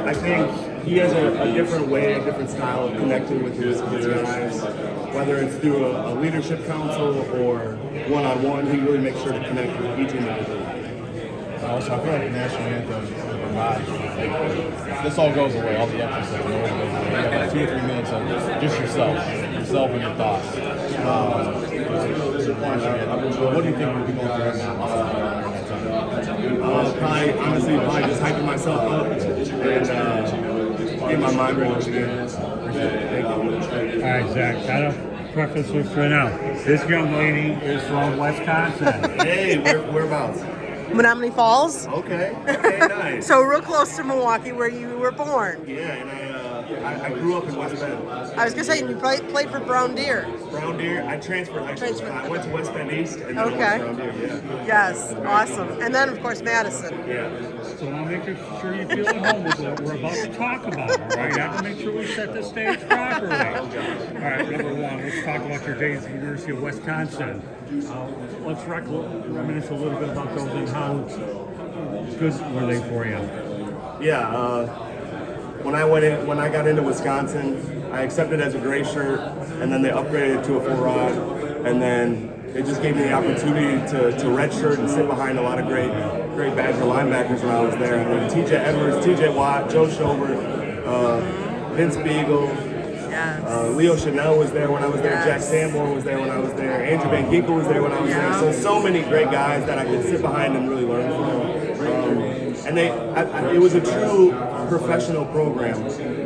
I think he has a different way, a different style of connecting with his guys, whether it's through a leadership council or one-on-one. He really makes sure to connect with each individual. Also, I feel like the national anthem provides, like, this all goes away, all the emphasis, it always goes away. You have like 2 or 3 minutes of just yourself and your thoughts. What do you think we'll be going through now? Probably just hyping myself up and get my mind ready again. Thank you. All right, Zach, gotta preface this right now. This young lady is from Wisconsin. Hey, whereabouts? Menominee Falls. Okay, nice. So real close to Milwaukee, where you were born. Yeah, and I grew up in West Bend. I was gonna say, you played for Brown Deer. Brown Deer, I transferred actually. I went to West Bend East and then I went to Brown Deer, yeah. Yes, awesome. And then of course Madison. Yeah. So I'll make sure you feel at home with what we're about to talk about, all right? I have to make sure we set the stage properly. All right, number one, let's talk about your days at the University of Wisconsin. Let's reminisce a little bit about those and how good were they for you? Yeah, when I got into Wisconsin, I accepted as a gray shirt, and then they upgraded it to a full rod, and then they just gave me the opportunity to redshirt and sit behind a lot of great Badger linebackers when I was there. I mean, T.J. Edwards, T.J. Watt, Joe Schobert, Vince Beagle, Leo Chanel was there when I was there, Jack Sanborn was there when I was there, Andrew Van Ginkel was there when I was there. So many great guys that I could sit behind and really learn from. And it was a true professional program.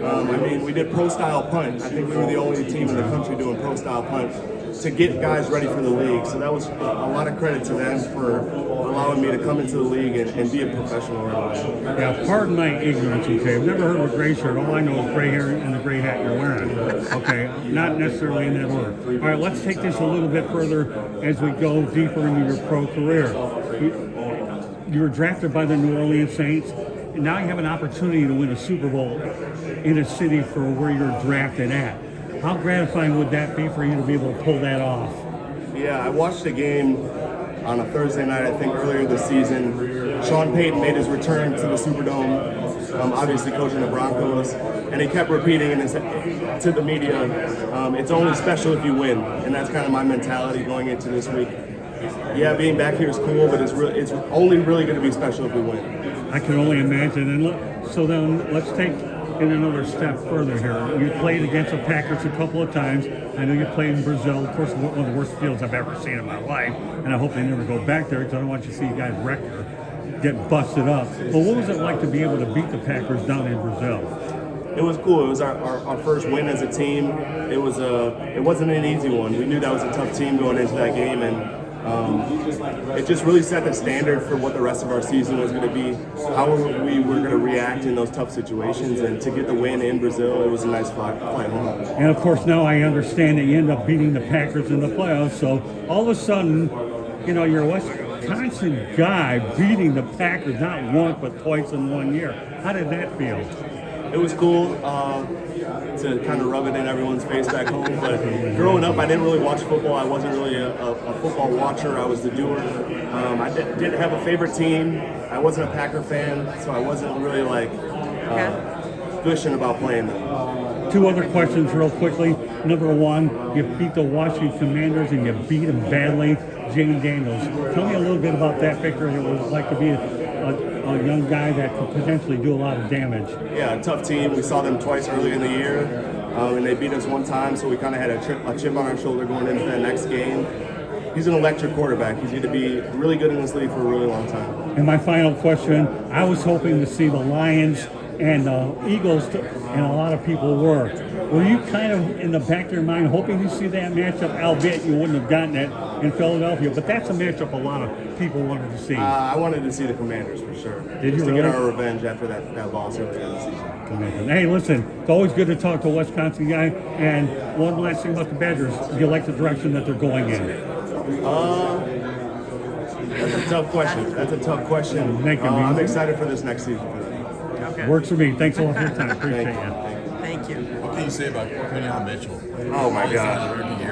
I mean, we did pro-style punt. I think we were the only team in the country doing pro-style punt to get guys ready for the league. So that was a lot of credit to them for allowing me to come into the league and be a professional around that. Yeah, pardon my ignorance, okay? I've never heard of a gray shirt. All I know is gray hair and the gray hat you're wearing. Okay, not necessarily in that order. All right, let's take this a little bit further as we go deeper into your pro career. You were drafted by the New Orleans Saints, and now you have an opportunity to win a Super Bowl in a city for where you're drafted at. How gratifying would that be for you to be able to pull that off? Yeah, I watched a game on a Thursday night, I think earlier this season. Sean Payton made his return to the Superdome, obviously coaching the Broncos, and he kept repeating to the media, it's only special if you win, and that's kind of my mentality going into this week. Yeah, being back here is cool, but it's only really going to be special if we win. I can only imagine. And so then let's take it another step further here. You played against the Packers a couple of times. I know you played in Brazil, of course, one of the worst fields I've ever seen in my life, and I hope they never go back there because I don't want you to see you guys wreck or get busted up. But what was it like to be able to beat the Packers down in Brazil? It was cool. It was our first win as a team. It wasn't an easy one. We knew that was a tough team going into that game, and it just really set the standard for what the rest of our season was going to be, how we were going to react in those tough situations, and to get the win in Brazil, it was a nice flight home. And of course now I understand that you end up beating the Packers in the playoffs, so all of a sudden, you know, you're a Wisconsin guy beating the Packers not once but twice in 1 year. How did that feel? It was cool to kind of rub it in everyone's face back home. But growing up, I didn't really watch football. I wasn't really a football watcher. I was the doer. I didn't have a favorite team. I wasn't a Packer fan, so I wasn't really like gushing about playing them. 2 other questions real quickly. Number one, you beat the Washington Commanders and you beat them badly. Jane Daniels. Tell me a little bit about that, Victor, and it was like to be a young guy that could potentially do a lot of damage. Yeah, a tough team. We saw them twice early in the year, and they beat us one time, so we kind of had a chip on our shoulder going into that next game. He's an electric quarterback. He's going to be really good in this league for a really long time. And my final question, I was hoping to see the Lions and the Eagles, and a lot of people were. Were you kind of in the back of your mind hoping to see that matchup, albeit you wouldn't have gotten it in Philadelphia? But that's a matchup a lot of people wanted to see. I wanted to see the Commanders for sure. Did you to really? Get our revenge after that loss earlier in the season. Hey, listen, it's always good to talk to a Wisconsin guy. And one last thing about the Badgers, do you like the direction that they're going in? That's a tough question. I'm excited for this next season for them. Okay. Works for me. Thanks a lot for your time. Appreciate you. Thank you. What can you say about Quinion Mitchell? Oh my God.